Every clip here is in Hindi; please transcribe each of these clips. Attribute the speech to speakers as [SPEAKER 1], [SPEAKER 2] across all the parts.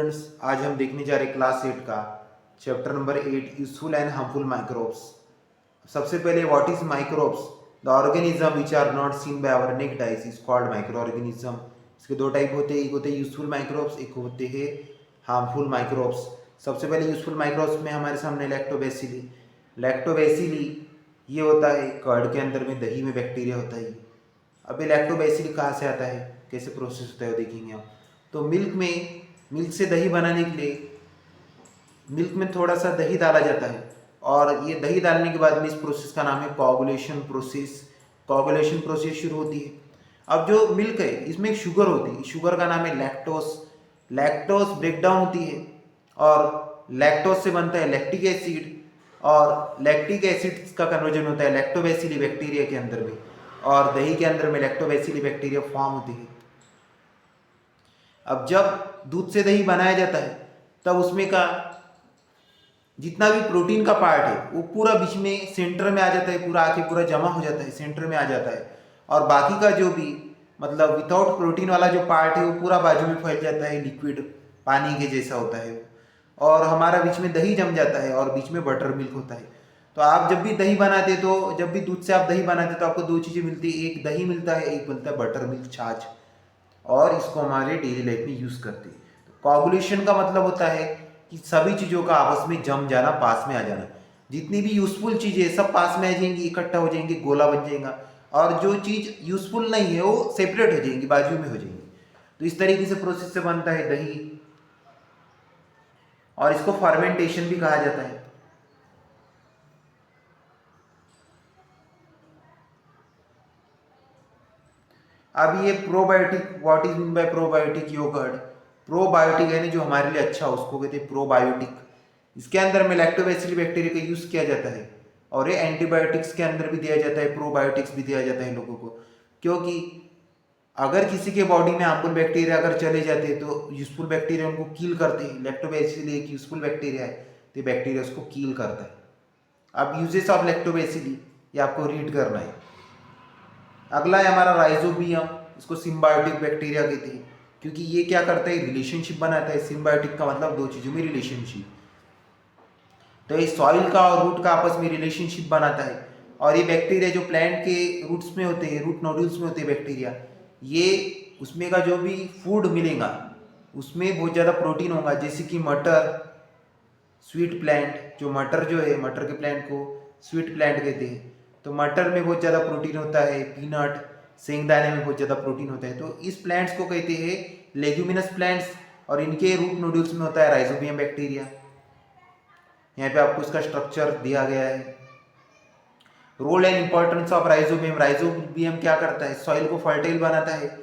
[SPEAKER 1] फ्रेंड्स, आज हम देखने जा रहे हैं क्लास 8 का chapter number 8 useful and harmful microbes. सबसे पहले what is microbes? The organism which are not seen by our naked eyes is called micro organism. इसके दो टाइप होते हैं, एक होते हैं यूजफुल माइक्रोब्स, एक होते हैं हार्मफुल माइक्रोब्स। सबसे पहले यूजफुल माइक्रोब्स में हमारे सामने लैक्टोबैसिली। लैक्टोबैसिली ये होता है कर्ड के अंदर में, दही में बैक्टीरिया होता है। अब ये लैक्टोबैसिली कहाँ से आता है, कैसे प्रोसेस होता है वो देखेंगे हम। तो मिल्क से दही बनाने के लिए मिल्क में थोड़ा सा दही डाला जाता है, और ये दही डालने के बाद में इस प्रोसेस का नाम है कोआगुलेशन प्रोसेस। कोआगुलेशन प्रोसेस शुरू होती है। अब जो मिल्क है इसमें शुगर होती है, शुगर का नाम है लैक्टोस। लैक्टोस ब्रेकडाउन होती है और लैक्टोस से बनता है लैक्टिक एसिड, और लैक्टिक एसिड का कन्वर्जन होता है लैक्टोबैसिली बैक्टीरिया के अंदर में, और दही के अंदर में लैक्टोबैसिली बैक्टीरिया फॉर्म होती है। अब जब दूध से दही बनाया जाता है तब उसमें का जितना भी प्रोटीन का पार्ट है वो पूरा बीच में सेंटर में आ जाता है, पूरा आके पूरा जमा हो जाता है, सेंटर में आ जाता है। और बाकी का जो भी मतलब विदाउट प्रोटीन वाला जो पार्ट है वो पूरा बाजू में फैल जाता है, लिक्विड पानी के जैसा होता है वो। और हमारा बीच में दही जम जाता है और बीच में बटर मिल्क होता है। तो आप जब भी दही बनाते तो जब भी दूध से आप दही बनाते तो आपको दो चीज़ें मिलती है, एक दही मिलता है, एक मिलता है बटर मिल्क, छाछ। और इसको हमारे डेली लाइफ में यूज़ करते हैं। तो कोआगुलेशन का मतलब होता है कि सभी चीज़ों का आपस में जम जाना, पास में आ जाना। जितनी भी यूजफुल चीज़ें सब पास में आ जाएंगी, इकट्ठा हो जाएंगी, गोला बन जाएगा। और जो चीज़ यूजफुल नहीं है वो सेपरेट हो जाएंगी, बाजू में हो जाएंगी। तो इस तरीके से प्रोसेस से बनता है दही, और इसको फर्मेंटेशन भी कहा जाता है। अब ये probiotic, what is mean by probiotic yogurt? Probiotic है ना जो हमारे लिए अच्छा, उसको कहते हैं प्रोबायोटिक। इसके अंदर में लैक्टोबैसिली बैक्टीरिया का यूज किया जाता है, और ये एंटीबायोटिक्स के अंदर भी दिया जाता है, प्रोबायोटिक्स भी दिया जाता है लोगों को। क्योंकि अगर किसी के बॉडी में हार्मफुल बैक्टीरिया अगर चले जाते हैं तो यूजफुल बैक्टीरिया उनको किल करते हैं। लैक्टोबैसिली एक यूजफुल बैक्टीरिया है, तो बैक्टीरिया उसको किल करता है। अब यूजेस ऑफ लैक्टोबैसिली ये आपको रीड करना है। अगला है हमारा राइजोबियम। इसको सिम्बायोटिक बैक्टीरिया कहते हैं, क्योंकि ये क्या करता है, रिलेशनशिप बनाता है। सिम्बायोटिक का मतलब दो चीजों में रिलेशनशिप। तो ये सॉइल का और रूट का आपस में रिलेशनशिप बनाता है। और ये बैक्टीरिया जो प्लांट के रूट्स में होते हैं, रूट नोड्यूल्स में होते हैं बैक्टीरिया, ये उसमें का जो भी फूड मिलेगा उसमें बहुत ज़्यादा प्रोटीन होगा। जैसे कि मटर, स्वीट प्लांट, जो मटर जो है, मटर के प्लांट को स्वीट प्लांट कहते हैं। तो मटर में बहुत ज़्यादा प्रोटीन होता है, पीनट, सेंगदाने में बहुत ज़्यादा प्रोटीन होता है। तो इस प्लांट्स को कहते हैं लेग्यूमिनस प्लांट्स, और इनके रूट नोड्यूल्स में होता है राइजोबियम बैक्टीरिया। यहाँ पे आपको इसका स्ट्रक्चर दिया गया है। Role and importance of rhizobium. Rhizobium क्या करता है, सॉइल को फर्टाइल बनाता है।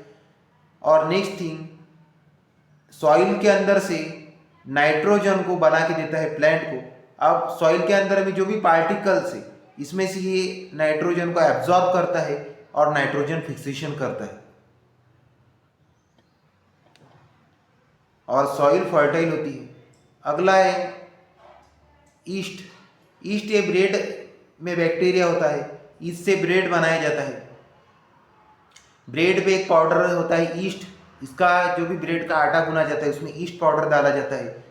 [SPEAKER 1] और नेक्स्ट थिंग, सॉइल के अंदर से नाइट्रोजन को बना के देता है प्लांट को। अब सॉइल के अंदर में जो भी पार्टिकल्स है इसमें से ये नाइट्रोजन को एब्जॉर्ब करता है और नाइट्रोजन फिक्सेशन करता है, और सॉइल फर्टाइल होती है। अगला है ईस्ट। ईस्ट ये ब्रेड में बैक्टीरिया होता है, इससे ब्रेड बनाया जाता है। ब्रेड पे एक पाउडर होता है ईस्ट, इसका जो भी ब्रेड का आटा गुना जाता है उसमें ईस्ट पाउडर डाला जाता है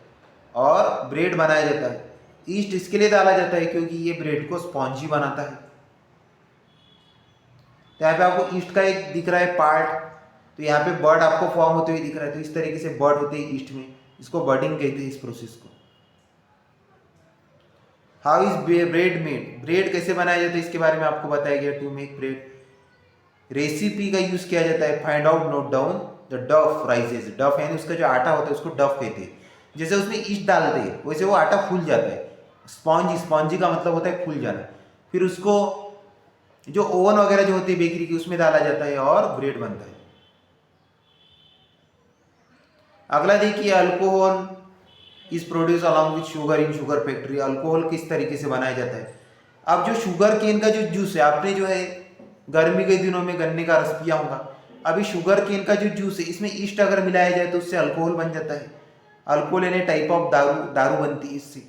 [SPEAKER 1] और ब्रेड बनाया जाता है। ईस्ट इसके लिए डाला जाता है क्योंकि ये ब्रेड को स्पॉन्जी बनाता है। तो यहाँ पे आपको ईस्ट का एक दिख रहा है पार्ट, तो यहाँ पे बर्ड आपको फॉर्म होते हुए दिख रहा है। तो इस तरीके से बर्ड होते हैं ईस्ट में, इसको बर्डिंग कहते हैं इस प्रोसेस को। How is bread made? Bread कैसे बनाया जाता है इसके बारे में आपको बताया गया। टू मेक ब्रेड रेसिपी का यूज किया जाता है। Find out, note down the डफ राइजेस। डफ यानी उसका जो आटा होता है उसको डफ कहते हैं। जैसे उसमें ईस्ट डालते हैं वैसे वो आटा फूल जाता है। स्पॉन्जी, स्पॉन्जी का मतलब होता है फूल जाना। फिर उसको जो ओवन वगैरह जो होती है बेकरी की उसमें डाला जाता है और ब्रेड बनता है। अगला देखिए, alcohol is produce along with sugar in sugar factory. Alcohol किस तरीके से बनाया जाता है? अब जो शुगर केन का जो जूस है, आपने जो है गर्मी के दिनों में गन्ने का रस पिया होगा। अभी शुगर केन का जो जूस है इसमें ईस्ट अगर मिलाया जाए तो उससे अल्कोहल बन जाता है। अल्कोहल यानी टाइप ऑफ दारू, दारू बनती है इससे।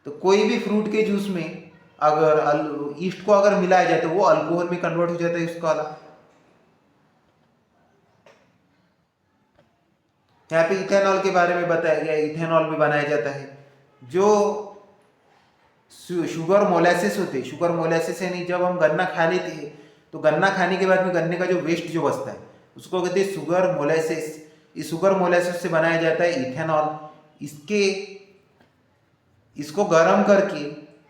[SPEAKER 1] तो कोई भी फ्रूट के जूस में अगर ईस्ट को अगर मिलाया जाए तो वो अल्कोहल में कन्वर्ट हो जाता है उसका वाला। यहाँ पे इथेनॉल के बारे में बताया गया है, इथेनॉल भी बनाया जाता है। जो शुगर मोलासिस होते हैं, शुगर मोलासिस यानी जब हम गन्ना खा लेते हैं तो गन्ना खाने के बाद में गन्ने का जो वेस्ट जो बचता है उसको कहते हैं शुगर मोलासिस। इस शुगर मोलासिस से बनाया जाता है इथेनॉल। इसको गर्म करके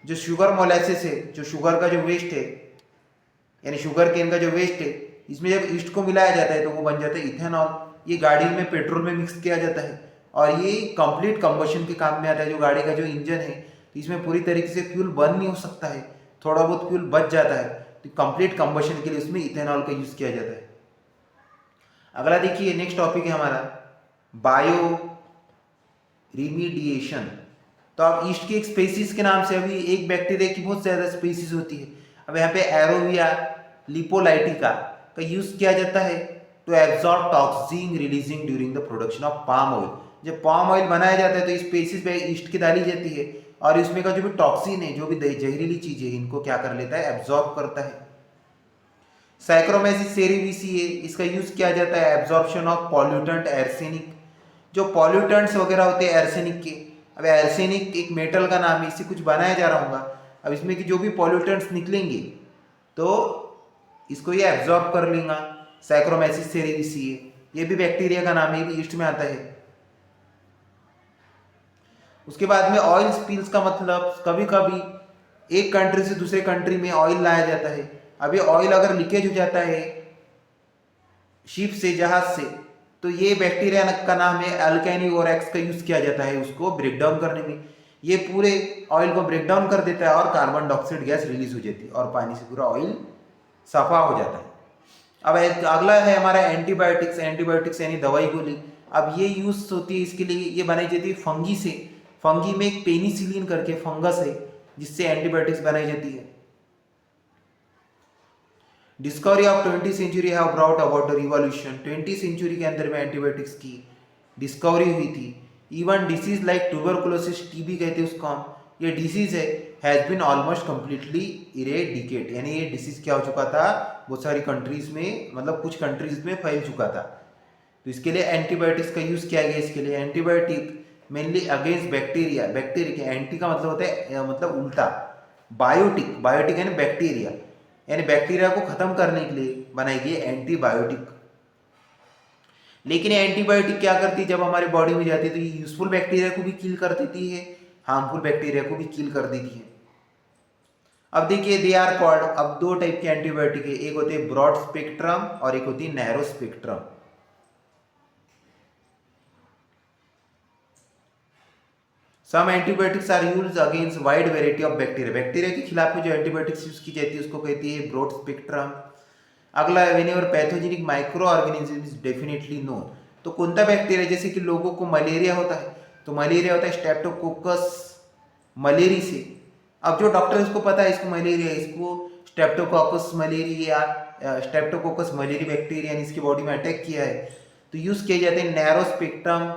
[SPEAKER 1] जो शुगर मोलासिस है, जो शुगर का जो वेस्ट है यानी शुगर केन का जो वेस्ट है, इसमें जब ईस्ट को मिलाया जाता है तो वो बन जाता है इथेनॉल। ये गाड़ी में पेट्रोल में मिक्स किया जाता है और ये कंप्लीट कंबशन के काम में आता है। जो गाड़ी का जो इंजन है तो इसमें पूरी तरीके से फ्यूल बर्न नहीं हो सकता है, थोड़ा बहुत फ्यूल बच जाता है, तो कंप्लीट कंबशन के लिए उसमें इथेनॉल का यूज किया जाता है। अगला देखिए, नेक्स्ट टॉपिक है हमारा बायो रिमीडिएशन। तो अब ईस्ट की एक स्पीसीज के नाम से, अभी एक बैक्टीरिया की बहुत ज्यादा स्पीसीज होती है। अब यहाँ पे एरोविया लिपोलाइटिका का यूज किया जाता है to absorb toxin releasing during the production of palm oil. जब पाम ऑयल बनाया जाता है तो इस स्पीसीज पे ईस्ट की डाली जाती है और इसमें का जो भी टॉक्सिन है, जो भी जहरीली चीज है, इनको क्या कर लेता है, एब्जॉर्ब करता है। साइक्रोमेसिस सेरेविसिए, इसका यूज किया जाता है एब्जॉर्प्शन ऑफ पॉल्यूटेंट एर्सेनिक। जो पॉल्यूटेंट्स वगैरह होते हैं एर्सेनिक के, अब एर्सेनिक एक मेटल का नाम है, इससे कुछ बनाया जा रहा होगा। अब इसमें की जो भी पॉल्यूटेंट्स निकलेंगे तो इसको ये एब्जॉर्ब कर लेगा। साइक्रोमेसिस सेरेविसिए, ये भी बैक्टीरिया का नाम है, ये भी ईस्ट में आता है। उसके बाद में ऑयल स्पिल्स का मतलब, कभी कभी एक कंट्री से दूसरे कंट्री में ऑयल लाया जाता है। अब ये ऑयल अगर लीकेज हो जाता है शिप से, जहाज से, तो ये बैक्टीरिया का नाम है अल्काइनी ओरैक्स का यूज किया जाता है उसको ब्रेक डाउन करने में। ये पूरे ऑयल को ब्रेक डाउन कर देता है और कार्बन डाइऑक्साइड गैस रिलीज हो जाती है और पानी से पूरा ऑयल सफा हो जाता है। अब अगला है हमारा एंटीबायोटिक्स। एंटीबायोटिक्स यानी दवाई गोली। अब ये यूज होती है, इसके लिए ये बनाई जाती है फंगी से। फंगी में एक पेनिसिलिन करके फंगस है जिससे एंटीबायोटिक्स बनाई जाती है। Discovery of 20th century have brought about the revolution. 20th century के अंदर में एंटीबायोटिक्स की डिस्कवरी हुई थी। Even disease like tuberculosis, TB कहते हैं उसको हम, ये डिसीज है, has been almost completely eradicate, यानी ये डिसीज क्या हो चुका था, बहुत सारी कंट्रीज में, मतलब कुछ कंट्रीज में फैल चुका था। तो इसके लिए एंटीबायोटिक्स का यूज किया गया। इसके लिए antibiotic mainly against bacteria. Bacteria के एंटी का मतलब होता है मतलब उल्टा, बायोटिक, बायोटिक यानी बैक्टीरिया, यानी बैक्टीरिया को खत्म करने के लिए बनाई गई एंटीबायोटिक। लेकिन एंटीबायोटिक क्या करती है, जब हमारे बॉडी में जाती है तो ये यूजफुल बैक्टीरिया को भी किल कर देती है, हार्मफुल बैक्टीरिया को भी किल कर देती है। अब देखिए, दे आर कॉल्ड, अब दो टाइप के एंटीबायोटिक है, एक होते हैं ब्रॉड स्पेक्ट्रम और एक होती है narrow spectrum. Some antibiotics are used against wide variety of bacteria. Bacteria के खिलाफ में जो एंटीबायोटिक्स यूज की जाती है उसको कहती है ब्रॉड स्पेक्ट्रम। अगला है whenever pathogenic micro organism is definitely known. तो कोणता बैक्टीरिया, जैसे कि लोगों को मलेरिया होता है तो मलेरिया होता है स्ट्रेप्टोकोकस मलेरी से। अब जो डॉक्टर इसको पता है इसको मलेरिया, इसको Streptococcus malaria, Streptococcus malariae bacteria ने इसकी बॉडी में अटैक किया है, तो यूज किए जाते हैं नैरो स्पेक्ट्रम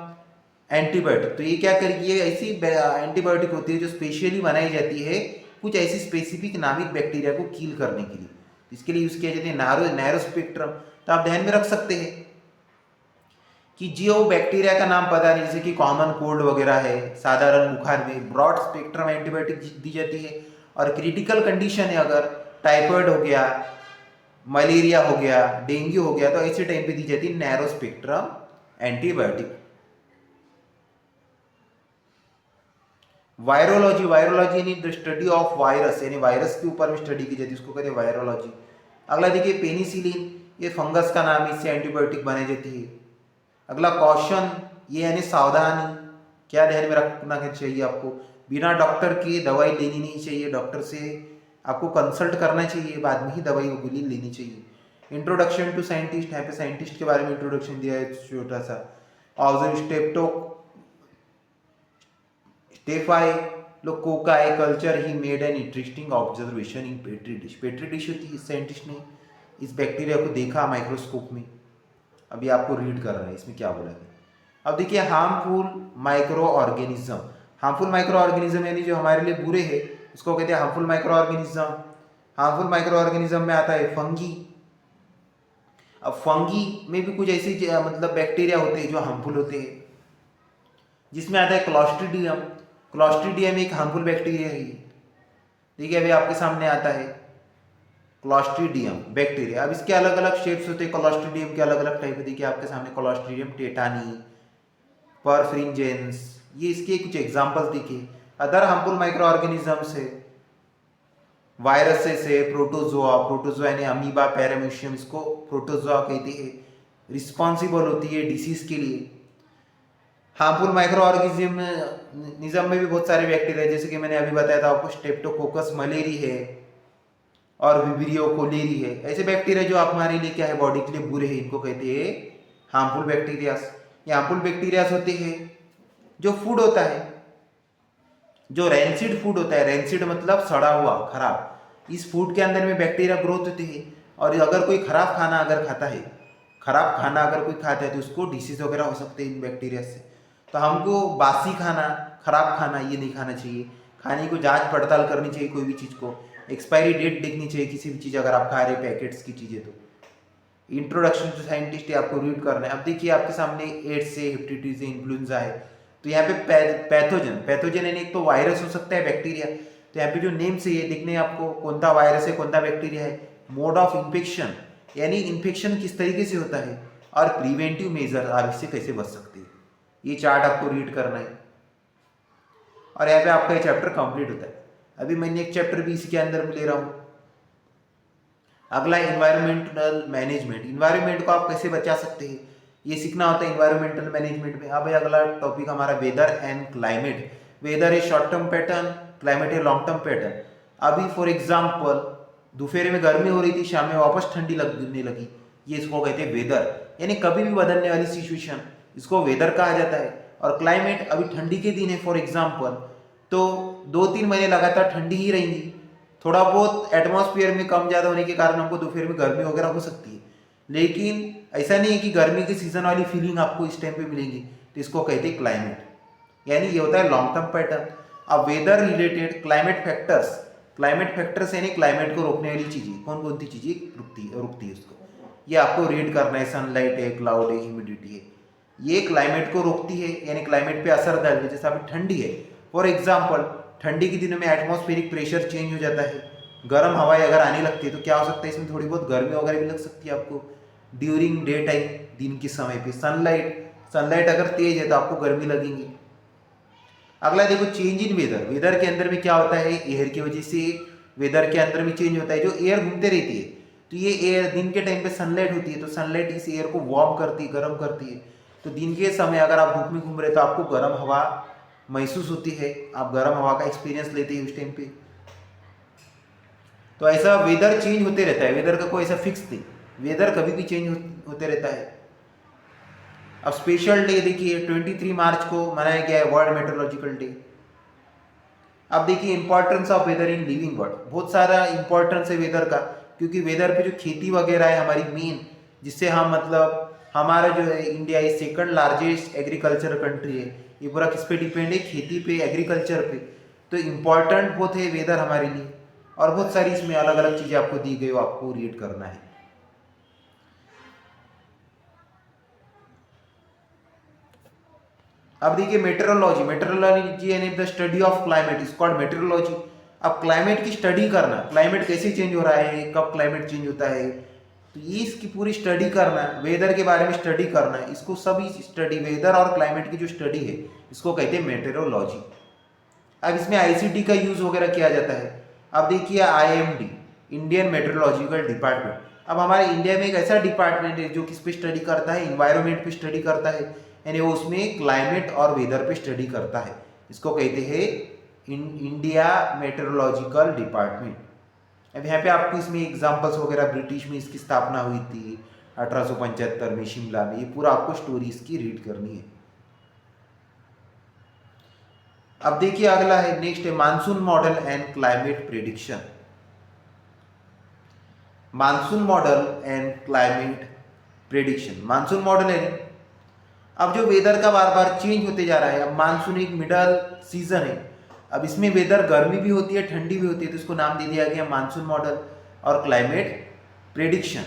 [SPEAKER 1] एंटीबायोटिक। तो ये क्या करेगी, ये ऐसी एंटीबायोटिक होती है जो स्पेशली बनाई जाती है कुछ ऐसी स्पेसिफिक नामिक बैक्टीरिया को किल करने के लिए। इसके लिए यूज किया जाता है नैरो स्पेक्ट्रम। तो आप ध्यान में रख सकते हैं कि जो बैक्टीरिया का नाम पता नहीं, जैसे कि कॉमन कोल्ड वगैरह है, साधारण बुखार में ब्रॉड स्पेक्ट्रम एंटीबायोटिक दी जाती है, और क्रिटिकल कंडीशन है अगर टाइफाइड हो गया, मलेरिया हो गया, डेंगू हो गया, तो ऐसे टाइम पे दी जाती है narrow spectrum antibiotic. Virology, virology यानी द स्टडी ऑफ वायरस, यानी वायरस के ऊपर में स्टडी की जाती है, उसको कहते हैं वायरोलॉजी। अगला देखिए पेनिसिलिन, ये फंगस का नाम है, इससे एंटीबायोटिक बनाई जाती है। अगला कॉशन, ये यानी सावधानी, क्या ध्यान में रखना चाहिए आपको, बिना डॉक्टर के दवाई लेनी नहीं चाहिए, डॉक्टर से आपको कंसल्ट करना चाहिए, बाद में ही दवाई गोली लेनी चाहिए। इंट्रोडक्शन टू साइंटिस्ट, यहाँ पे साइंटिस्ट के बारे में इंट्रोडक्शन दिया है छोटा सा। Staphylococci culture he made an interesting observation in petri dish. Petri dish होती है, इस साइंटिस्ट ने इस बैक्टीरिया को देखा माइक्रोस्कोप में। अभी आपको रीड कर रहे हैं इसमें क्या बोला गया। अब देखिए harmful micro organism. Harmful micro organism यानी जो हमारे लिए बुरे हैं उसको कहते हैं harmful micro organism. Harmful micro organism में आता है फंगी। अब फंगी में भी कुछ ऐसे मतलब बैक्टीरिया होते हैं जो हार्मफुल होते हैं, जिसमें आता है क्लॉस्ट्रीडियम। क्लॉस्ट्रीडियम एक हार्मफुल बैक्टीरिया है। ठीक है, अभी आपके सामने आता है क्लॉस्ट्रीडियम बैक्टीरिया। अब इसके अलग अलग शेप्स होते हैं, क्लॉस्ट्रीडियम के अलग अलग टाइप है। देखिए आपके सामने क्लॉस्ट्रीडियम टेटानी, परफ्रिंजेंस, ये इसके कुछ एग्जांपल्स देखिए। अदर हार्मफुल माइक्रो ऑर्गेनिजम्स है, वायरसेस है, प्रोटोजोआ, प्रोटोजोआ यानी अमीबा, पैरामीशियम, इसको प्रोटोजोआ कहते हैं, रिस्पॉन्सिबल होती है डिसीज के लिए। हार्मफुल माइक्रो ऑर्गेनिज्म में भी बहुत सारे बैक्टीरिया, जैसे कि मैंने अभी बताया था आपको, स्ट्रेप्टोकोकस मलेरी है और विब्रियो कोलेरी है। ऐसे बैक्टीरिया जो आप हमारे लिए क्या है, बॉडी के लिए बुरे हैं, इनको कहते हैं हार्मफुल बैक्टीरियाज। ये हार्मफुल बैक्टीरियाज होते हैं जो फूड होता है, जो रेंसिड फूड होता है, रेंसिड मतलब सड़ा हुआ, खराब, इस फूड के अंदर में बैक्टीरिया ग्रोथ होते हैं। और अगर कोई खराब खाना अगर खाता है, खराब खाना अगर कोई खाता है तो उसको डिसीज वगैरह हो सकते हैं इन बैक्टीरिया से। तो हमको बासी खाना, खराब खाना ये नहीं खाना चाहिए। खाने को जांच पड़ताल करनी चाहिए, कोई भी चीज़ को एक्सपायरी डेट देखनी चाहिए किसी भी चीज़ अगर आप खा रहे पैकेट्स की चीज़ें। तो इंट्रोडक्शन टू साइंटिस्ट है, आपको रीड करना है। अब देखिए आपके सामने एड्स है, हेपेटाइटिस है, इन्फ्लुएंजा है। तो यहाँ पे पैथोजन, पैथोजन यानी एक तो वायरस हो सकता है, बैक्टीरिया। तो यहाँ पे जो नेम से ये देखने आपको कौन सा वायरस है, कौन सा बैक्टीरिया है, मोड ऑफ इन्फेक्शन यानी इन्फेक्शन किस तरीके से होता है, और प्रिवेंटिव मेजर आप इससे कैसे बच सकते हैं, ये चार्ट आपको रीड करना है। और यहाँ पे आपका ये चैप्टर कंप्लीट होता है। अभी मैंने एक चैप्टर भी इसके अंदर में ले रहा हूँ। अगला एनवायरमेंटल मैनेजमेंट, इन्वायरमेंट को आप कैसे बचा सकते हैं ये सीखना होता है एनवायरमेंटल मैनेजमेंट में। अब अगला टॉपिक हमारा वेदर एंड क्लाइमेट। वेदर है शॉर्ट टर्म पैटर्न, क्लाइमेट है लॉन्ग टर्म पैटर्न। अभी फॉर एग्जाम्पल दोपहर में गर्मी हो रही थी, शाम में वापस ठंडी लगने लगी, ये इसको कहते हैं वेदर, यानी कभी भी बदलने वाली सिचुएशन, इसको वेदर कहा जाता है। और क्लाइमेट, अभी ठंडी के दिन है फॉर एग्जाम्पल, तो 2-3 महीने लगातार ठंडी ही रहेंगी। थोड़ा बहुत एटमॉस्फेयर में कम ज़्यादा होने के कारण हमको दोपहर में गर्मी वगैरह हो सकती है, लेकिन ऐसा नहीं है कि गर्मी की सीजन वाली फीलिंग आपको इस टाइम पे मिलेगी। तो इसको कहते हैं क्लाइमेट, यानी ये होता है लॉन्ग टर्म पैटर्न। अब weather related climate factors, climate factors यानी क्लाइमेट को रोकने वाली चीज़ें, कौन कौन सी चीज़ें रुकती है उसको, ये आपको रीड करना है। सनलाइट है, क्लाउड है, ह्यूमिडिटी है, ये क्लाइमेट को रोकती है, यानी क्लाइमेट पे असर डालती है। जैसे अभी ठंडी है फॉर एग्जाम्पल, ठंडी के दिनों में एटमॉस्फेरिक प्रेशर चेंज हो जाता है, गर्म हवाएं अगर आने लगती है तो क्या हो सकता है, इसमें थोड़ी बहुत गर्मी वगैरह भी लग सकती है आपको ड्यूरिंग डे टाइम, दिन के समय पे। सनलाइट अगर तेज है तो आपको गर्मी लगेगी। अगला देखो चेंज इन वेदर, वेदर के अंदर में क्या होता है, एयर की वजह से वेदर के अंदर में चेंज होता है। जो एयर घूमते रहती है, तो ये एयर दिन के टाइम पे सनलाइट होती है, तो सनलाइट इस एयर को वार्म करती है, गर्म करती है। तो दिन के समय अगर आप धूप में घूम रहे तो आपको गर्म हवा महसूस होती है, आप गर्म हवा का एक्सपीरियंस लेते हैं उस टाइम पे। तो ऐसा वेदर चेंज होते रहता है, वेदर का कोई ऐसा फिक्स नहीं, वेदर कभी भी चेंज होते रहता है। अब स्पेशल डे देखिए 23 मार्च को मनाया गया है वर्ल्ड मेट्रोलॉजिकल डे। अब देखिए importance of weather in living world, बहुत सारा इंपॉर्टेंस है वेदर का, क्योंकि वेदर पे जो खेती वगैरह है हमारी मेन, जिससे हम मतलब हमारा जो है India is second largest agriculture country है, ये पूरा किस पे डिपेंड है, खेती पे, एग्रीकल्चर पे। तो इम्पॉर्टेंट बहुत है वेदर हमारे लिए, और बहुत सारी इसमें अलग अलग चीज़ें आपको दी गई, आपको रीड करना है। अब देखिए मेट्रोलॉजी, मेट्रोलॉजी यानी the study of climate is called metrology. अब क्लाइमेट की स्टडी करना, क्लाइमेट कैसे चेंज हो रहा है, कब क्लाइमेट चेंज होता है, तो ये इसकी पूरी स्टडी करना, वेदर के बारे में स्टडी करना, इसको सभी स्टडी, वेदर और क्लाइमेट की जो स्टडी है इसको कहते हैं मेट्रोलॉजी। अब इसमें आईसीटी का यूज वगैरह किया जाता है। अब देखिए आईएमडी, इंडियन मेट्रोलॉजिकल डिपार्टमेंट। अब हमारे इंडिया में एक ऐसा डिपार्टमेंट है जो किस पे स्टडी करता है, इन्वायरमेंट पे स्टडी करता है, यानी वो उसमें क्लाइमेट और वेदर पे स्टडी करता है, इसको कहते हैं इंडिया मेट्रोलॉजिकल डिपार्टमेंट। अब यहाँ पे आपको इसमें एग्जांपल्स वगैरह, ब्रिटिश में इसकी स्थापना हुई थी 1875 में शिमला में, ये पूरा आपको स्टोरी इसकी रीड करनी है। अब देखिए अगला है, नेक्स्ट है monsoon model and climate prediction. Monsoon model and climate prediction, monsoon model है, अब जो वेदर का बार बार चेंज होते जा रहा है, अब मानसून एक मिडल सीजन है, अब इसमें वेदर गर्मी भी होती है, ठंडी भी होती है, तो इसको नाम दे दिया गया मानसून मॉडल और क्लाइमेट प्रेडिक्शन।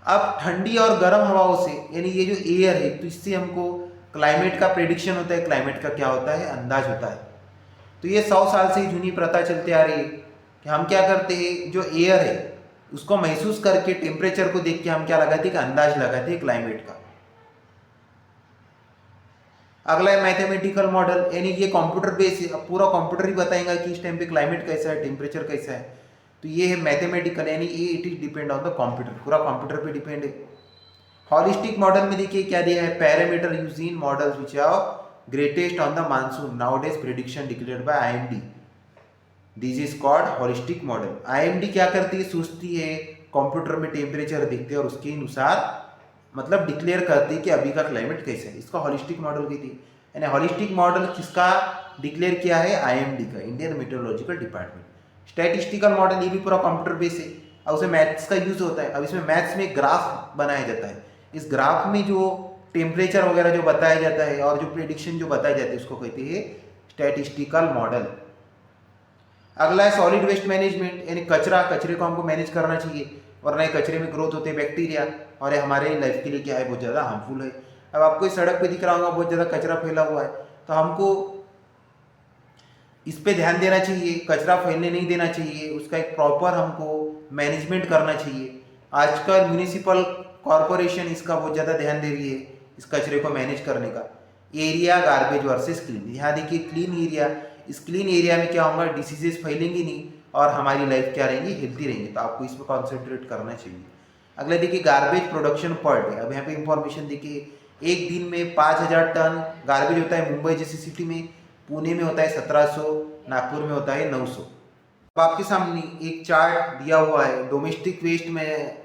[SPEAKER 1] अब ठंडी और गर्म हवाओं से, यानी ये जो एयर है, तो इससे हमको क्लाइमेट का प्रेडिक्शन होता है, क्लाइमेट का क्या होता है, अंदाज होता है। तो ये 100 साल से जूनी प्रथा चलती आ रही है कि हम क्या करते हैं, जो एयर है उसको महसूस करके, टेम्परेचर को देख के हम क्या लगाते हैं कि अंदाज लगाते हैं क्लाइमेट का। अगला है मैथमेटिकल मॉडल, यानी ये कंप्यूटर बेस है। अब पूरा कंप्यूटर ही बताएगा कि इस टाइम पे क्लाइमेट कैसा है, टेम्परेचर कैसा है। तो ये है मैथमेटिकल, यानी ये it is depend on the computer, पूरा कंप्यूटर पे डिपेंड है। हॉलिस्टिक मॉडल में देखिए क्या दिया है, parameter use in models which are greatest on the monsoon nowadays prediction declared by IMD, this is called holistic model. IMD क्या करती है, सोचती है, कंप्यूटर में टेम्परेचर देखते हैं और उसके अनुसार मतलब डिक्लेयर करती है कि अभी का क्लाइमेट कैसा है। इसका हॉलिस्टिक मॉडल कहती है। यानी हॉलिस्टिक मॉडल किसका डिक्लेयर किया है, आईएमडी का, Indian meteorological department. Statistical model ये भी पूरा कंप्यूटर बेस है और उसमें मैथ्स का यूज होता है। अब इसमें मैथ्स में ग्राफ बनाया जाता है, इस ग्राफ में जो टेम्परेचर वगैरह जो बताया जाता है और जो प्रेडिक्शन जो बताया जाता है उसको कहते हैं स्टैटिस्टिकल मॉडल। अगला है सॉलिड वेस्ट मैनेजमेंट, यानी कचरे को हमको मैनेज करना चाहिए, वरना ये कचरे में ग्रोथ होते हैं बैक्टीरिया और ये हमारे लाइफ के लिए क्या है, बहुत ज़्यादा हार्मफुल है। अब आपको इस सड़क पे दिख रहा होगा बहुत ज़्यादा कचरा फैला हुआ है, तो हमको इस पे ध्यान देना चाहिए, कचरा फैलने नहीं देना चाहिए, उसका एक प्रॉपर हमको मैनेजमेंट करना चाहिए। आजकल म्यूनिसिपल कॉरपोरेशन इसका बहुत ज़्यादा ध्यान दे रही है, इस कचरे को मैनेज करने का। एरिया गार्बेज वर्सेस क्लीन, यहाँ देखिए क्लीन एरिया, इस क्लीन एरिया में क्या होगा, डिसीजेस फैलेंगी नहीं और हमारी लाइफ क्या रहेंगी, हेल्थी रहेंगी। तो आपको इस पर कॉन्सेंट्रेट करना चाहिए। अगला देखिए गार्बेज प्रोडक्शन पर डे। अब यहाँ पे इंफॉर्मेशन देखिए, एक दिन में 5000 टन गार्बेज होता है मुंबई जैसी सिटी में, पुणे में होता है 1700, नागपुर में होता है 900। अब आपके सामने एक चार्ट दिया हुआ है डोमेस्टिक वेस्ट में,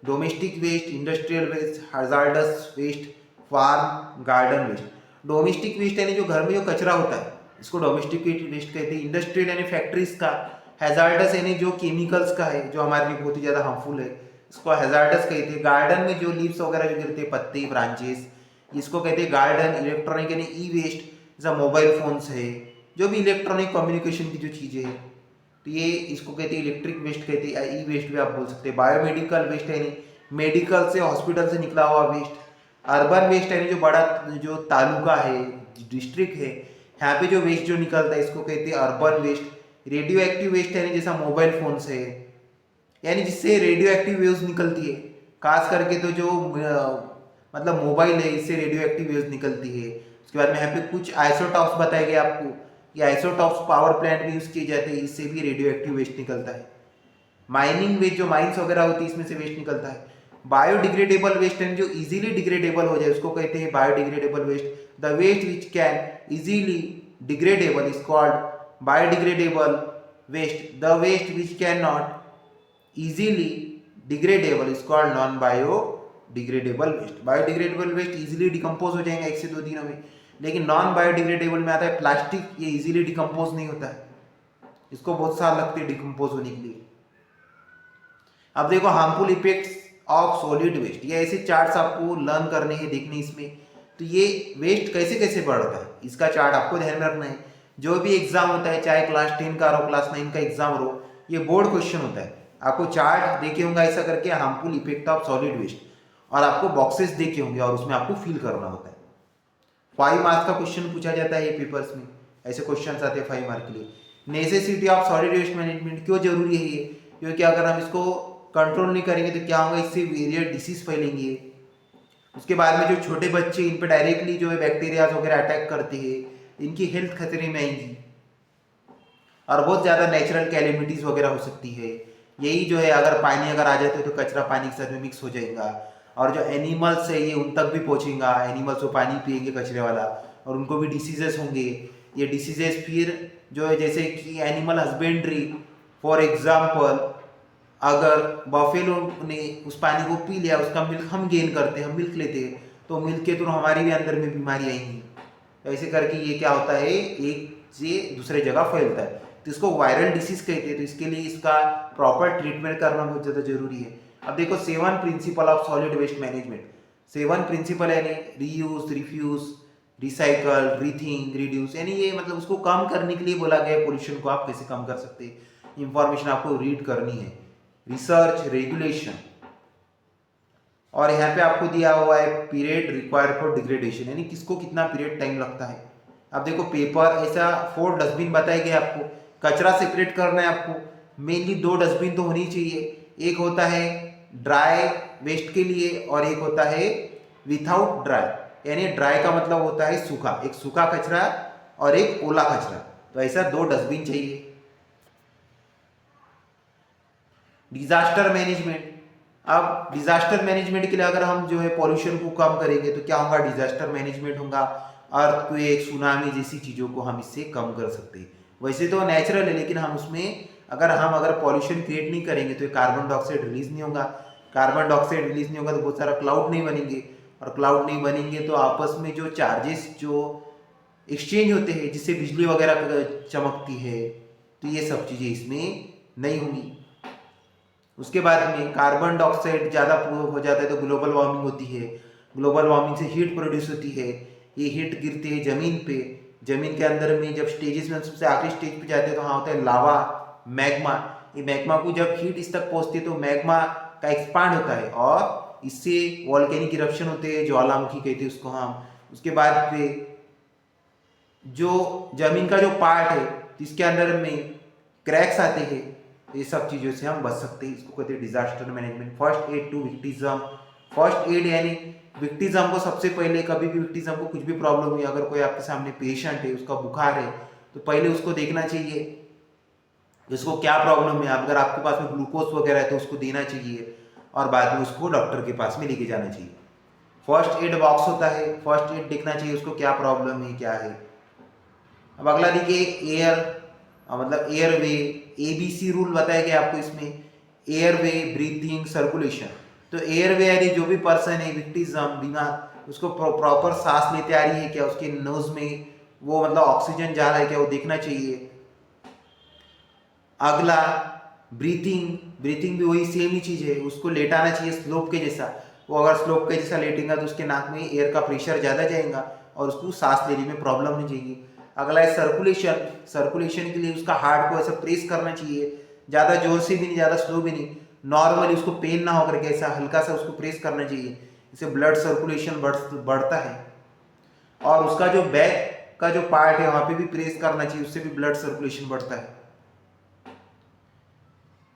[SPEAKER 1] domestic waste, industrial waste, hazardous waste, farm garden waste. Domestic waste यानी जो घर में जो कचरा होता है इसको डोमेस्टिक वेस्ट कहते हैं। इंडस्ट्रियल यानी फैक्ट्रीज का, हैजार्डस यानी जो केमिकल्स का है जो हमारे लिए बहुत ही ज़्यादा हार्मफुल है, इसको हैजार्डस कहते हैं। गार्डन में जो लीव्स वगैरह जो गिरते हैं, पत्ते, ब्रांचेस, इसको कहते हैं गार्डन। इलेक्ट्रॉनिक यानी ई वेस्ट, जैसा मोबाइल फोन्स है, जो भी इलेक्ट्रॉनिक कम्युनिकेशन की जो चीज़ें हैं, तो ये इसको कहते हैं इलेक्ट्रिक वेस्ट कहते हैं, ई वेस्ट भी आप बोल सकते हैं। बायोमेडिकल वेस्ट यानी मेडिकल से, हॉस्पिटल से निकला हुआ वेस्ट। अर्बन वेस्ट यानी जो बड़ा जो तालुका है, डिस्ट्रिक्ट है, यहाँ पे जो वेस्ट जो निकलता है इसको कहते हैं urban waste. Radio active waste यानी जैसा मोबाइल फोन से, यानी जिससे रेडियो एक्टिव वेव्स निकलती है, खास करके तो जो मतलब मोबाइल है इससे रेडियो एक्टिव वेव्स निकलती है। उसके बाद में यहाँ पे कुछ आइसोटॉप्स बताए गए आपको, ये आइसोटॉप्स पावर प्लांट में यूज किए जाते हैं, इससे भी रेडियो एक्टिव वेस्ट निकलता है। माइनिंग वेस्ट, जो माइंस वगैरह होती है इसमें से वेस्ट निकलता है। बायोडिग्रेडेबल वेस्ट यानी जो इजीली डिग्रेडेबल हो जाए उसको कहते हैं biodegradable waste. The waste which can easily degradable is called biodegradable waste. The waste which can not easily degradable is called non biodegradable waste. Biodegradable waste easily decompose हो जाएंगे 1 से 2 दिनों में, लेकिन नॉन बायोडिग्रेडेबल में आता है प्लास्टिक, ये इजीली डिकम्पोज नहीं होता है, इसको बहुत साल लगते हैं डिकम्पोज होने के लिए। अब देखो harmful effects of solid waste, ये ऐसे चार्ट्स आपको लर्न करने हैं, देखने इसमें। तो ये वेस्ट कैसे कैसे बढ़ता है इसका चार्ट आपको ध्यान में रखना है। जो भी एग्जाम होता है, चाहे क्लास 10 का हो, क्लास 9 का एग्जाम हो, ये बोर्ड क्वेश्चन होता है। आपको चार्ट देखे होंगे ऐसा करके, harmful effect of solid waste, और आपको बॉक्सेस देखे होंगे और उसमें आपको फिल करना होता है। 5 मार्क्स का क्वेश्चन पूछा जाता है ये पेपर्स में, ऐसे क्वेश्चन आते हैं 5 मार्क के लिए। Necessity of solid waste management, क्यों जरूरी है ये, क्योंकि अगर हम इसको कंट्रोल नहीं करेंगे तो क्या होगा, इससे वेरियस डिसीज फैलेंगे। उसके बाद में जो छोटे बच्चे, इन पर डायरेक्टली जो है बैक्टीरिया वगैरह अटैक करते हैं, इनकी हेल्थ खतरे में आएंगी और बहुत ज़्यादा नेचुरल कैलेमिटीज़ वगैरह हो सकती है। यही जो है, अगर पानी अगर आ जाते हो तो कचरा पानी के साथ में मिक्स हो जाएगा और जो एनिमल्स है ये उन तक भी पहुँचेगा। एनिमल्स वो पानी पिएंगे कचरे वाला और उनको भी डिसीजेस होंगे। ये डिसीजेस फिर जो है, जैसे कि एनिमल हस्बेंड्री, फॉर एग्जाम्पल अगर बफेलो ने उस पानी को पी लिया, उसका मिल्क हम गेन करते हैं, हम मिल्क लेते हैं, तो मिल्क के थ्रू हमारे भी अंदर में बीमारी आएंगी। ऐसे करके ये क्या होता है, एक से दूसरे जगह फैलता है, तो इसको वायरल डिसीज कहते हैं। तो इसके लिए इसका प्रॉपर ट्रीटमेंट करना बहुत ज़्यादा जरूरी है। अब देखो 7 principle of solid waste management. 7 principle यानी reuse, refuse, recycle, rethink, reduce, यानी ये मतलब उसको कम करने के लिए बोला गया, पोल्यूशन को आप कैसे कम कर सकते हैं। इंफॉर्मेशन आपको रीड करनी है। रिसर्च, रेगुलेशन, और यहाँ पे आपको दिया हुआ है पीरियड रिक्वायर्ड फॉर डिग्रेडेशन, यानी किसको कितना पीरियड टाइम लगता है। अब देखो पेपर ऐसा 4 डस्टबिन बताए गए आपको, कचरा सेपरेट करना है आपको, मेनली 2 डस्टबिन तो होनी चाहिए, एक होता है ड्राई वेस्ट के लिए और एक होता है विथआउट ड्राई, यानी ड्राई का मतलब होता है सूखा, एक सूखा कचरा और एक ओला कचरा, तो ऐसा 2 डस्टबिन चाहिए। डिजास्टर मैनेजमेंट, अब डिजास्टर मैनेजमेंट के लिए अगर हम जो है पॉल्यूशन को कम करेंगे तो क्या होगा, डिजास्टर मैनेजमेंट होगा, अर्थक्वेक सुनामी जैसी चीजों को हम इससे कम कर सकते हैं। वैसे तो नेचुरल है, लेकिन हम उसमें अगर पॉल्यूशन क्रिएट नहीं करेंगे तो कार्बन डाइऑक्साइड रिलीज नहीं होगा, कार्बन डाइऑक्साइड रिलीज नहीं होगा तो बहुत सारा क्लाउड नहीं बनेंगे, और क्लाउड नहीं बनेंगे तो आपस में जो चार्जेस जो एक्सचेंज होते हैं जिससे बिजली वगैरह चमकती है, तो ये सब चीजें इसमें नहीं होंगी। उसके बाद में कार्बन डाइऑक्साइड ज़्यादा हो जाता है तो ग्लोबल वार्मिंग होती है, ग्लोबल वार्मिंग से हीट प्रोड्यूस होती है, ये हीट गिरती है ज़मीन पे, ज़मीन के अंदर में जब स्टेजेस में सबसे आखिरी स्टेज पे जाते हैं तो वहाँ होता है लावा, मैग्मा, ये मैग्मा को जब हीट इस तक पहुँचती है तो मैग्मा का एक्सपांड होता है और इससे वॉल्केनिक इरप्शन होते हैं, ज्वालामुखी कहते हैं उसको हम। उसके बाद पे जो जमीन का जो पार्ट है जिसके अंदर में क्रैक्स आते हैं, ये सब चीज़ों से हम बच सकते हैं, इसको कहते हैं disaster management. First aid to victimism, first aid यानी विक्टिज्म को सबसे पहले, कभी भी विक्टिज्म को कुछ भी प्रॉब्लम हुई, अगर कोई आपके सामने पेशेंट है उसका बुखार है तो पहले उसको देखना चाहिए उसको क्या प्रॉब्लम है, अगर आपके पास में ग्लूकोज वगैरह है तो उसको देना चाहिए और बाद में उसको डॉक्टर के पास में लेके जाना चाहिए। फर्स्ट एड बॉक्स होता है, फर्स्ट एड देखना चाहिए उसको क्या प्रॉब्लम है क्या है। अब अगला देखिए एयर, मतलब एयरवे, ABC रूल बताया गया आपको इसमें, एयरवे ब्रीथिंग सर्कुलेशन। तो एयरवे यानी जो भी पर्सन है विक्टिज्म बीमार, उसको प्रॉपर सांस लेते आ रही है क्या, उसके नोज में वो मतलब ऑक्सीजन जा रहा है क्या, वो देखना चाहिए। अगला ब्रीथिंग, ब्रीथिंग भी वही सेम ही चीज है, उसको लेटाना चाहिए स्लोप के जैसा, वो अगर स्लोप के जैसा लेटेगा तो उसके नाक में एयर का प्रेशर ज्यादा जाएगा और उसको सांस लेने में प्रॉब्लम नहीं जाएगी। अगला है सर्कुलेशन, सर्कुलेशन के लिए उसका हार्ट को ऐसा प्रेस करना चाहिए, ज़्यादा जोर से भी नहीं ज़्यादा स्लो भी नहीं, नॉर्मली उसको पेन ना होकर के ऐसा हल्का सा उसको प्रेस करना चाहिए, इससे ब्लड सर्कुलेशन बढ़ता है। और उसका जो बैक का जो पार्ट है वहाँ पे भी प्रेस करना चाहिए, उससे भी ब्लड सर्कुलेशन बढ़ता है।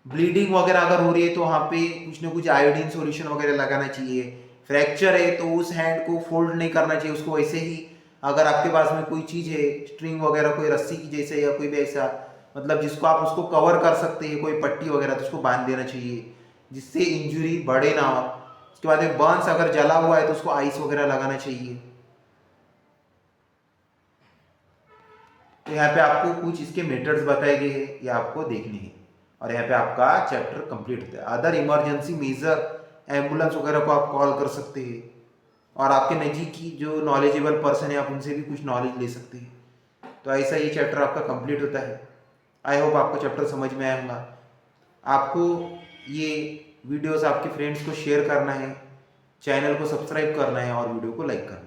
[SPEAKER 1] ब्लीडिंग वगैरह अगर हो रही है तो वहाँ पे कुछ ना कुछ आयोडीन सॉल्यूशन वगैरह लगाना चाहिए। फ्रैक्चर है तो उस हैंड को फोल्ड नहीं करना चाहिए, उसको ऐसे ही, अगर आपके पास में कोई चीज है स्ट्रिंग वगैरह कोई रस्सी की जैसे या कोई भी ऐसा मतलब जिसको आप उसको कवर कर सकते हैं, कोई पट्टी वगैरह, तो उसको बांध देना चाहिए जिससे इंजरी बढ़े ना हो। उसके बाद में बर्न्स अगर जला हुआ है तो उसको आइस वगैरह लगाना चाहिए। तो यहाँ पे आपको कुछ इसके मेथड्स बताए गए हैं, ये आपको देखने हैं और यहाँ पे आपका चैप्टर कंप्लीट होता है। अदर इमरजेंसी मेजर, एम्बुलेंस वगैरह को आप कॉल कर सकते हैं और आपके नज़दीकी जो नॉलेजेबल पर्सन है आप उनसे भी कुछ नॉलेज ले सकते हैं। तो ऐसा ये चैप्टर आपका कंप्लीट होता है। आई होप आपको चैप्टर समझ में आया होगा। आपको ये वीडियोस आपके फ्रेंड्स को शेयर करना है, चैनल को सब्सक्राइब करना है और वीडियो को लाइक करना है।